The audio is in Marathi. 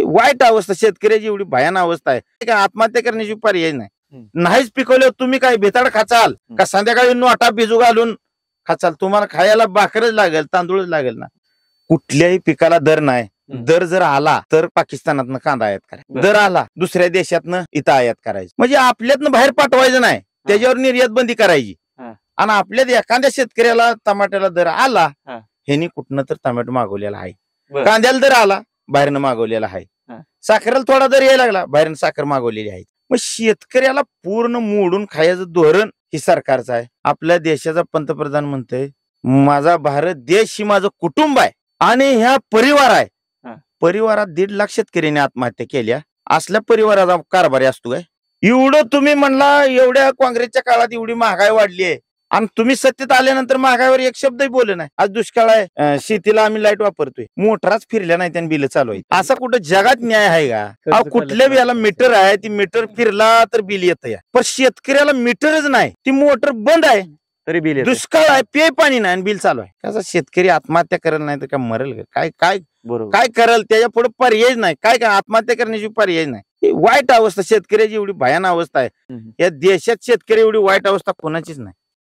वाईट अवस्था, शेतकऱ्याची एवढी भयानक अवस्था आहे. काय आत्महत्या करण्याची पर्याय नाही. नाहीच पिकवलं तुम्ही काय बेताड खाचाल का? संध्याकाळी नोटा भिजू घालून खाचाल? तुम्हाला खायला भाकरच लागेल, तांदूळच लागेल ना. कुठल्याही पिकाला दर नाही. दर जर आला तर पाकिस्तानातनं कांदा आयात करायचा, दर आला दुसऱ्या देशातनं इथं आयात करायचं. म्हणजे आपल्यातनं बाहेर पाठवायचं नाही, त्याच्यावर निर्यात बंदी करायची. आणि आपल्यात एखाद्या शेतकऱ्याला टमाट्याला दर आला, ह्यांनी कुठनं तर टमाटो मागवलेला आहे. कांद्याला दर आला, बाहेरनं मागवलेला आहे. साखरेला थोडा दर यायला लागला, बाहेरनं साखर मागवलेली आहे. मग शेतकऱ्याला पूर्ण मोडून खायचं धोरण हे सरकारचं आहे. आपल्या देशाचा पंतप्रधान म्हणतोय माझा भारत देश ही माझं कुटुंब आहे आणि ह्या परिवार आहे. परिवारात 1.5 लाख शेतकऱ्यांनी आत्महत्या केल्या. असल्या परिवाराचा कारभारी असतो काय? एवढं तुम्ही म्हणला एवढ्या काँग्रेसच्या काळात एवढी महागाई वाढली आहे आणि तुम्ही सत्तेत आल्यानंतर महागाईवर एक शब्दही बोलले नाही. आज दुष्काळ आहे, शेतीला आम्ही लाईट वापरतोय, मोटराच फिरल्या नाही त्याने बिल चालू आहे. असा कुठं जगात न्याय आहे का? कुठल्या याला मीटर आहे, ती मीटर फिरला तर बिल येतं या. पण शेतकऱ्याला मीटरच नाही, ती मोटर बंद आहे तरी बिल, दुष्काळ आहे, पेय पाणी नाही आणि बिल चालू आहे. कसा शेतकरी आत्महत्या करेल नाही तर काय मरेल का? काय काय काय करेल? त्याच्या पुढे पर्याय नाही. काय काय आत्महत्या करण्याची पर्याय नाही. वाईट अवस्था शेतकऱ्याची एवढी भयानक अवस्था आहे. या देशात शेतकरी एवढी वाईट अवस्था कोणाचीच नाही.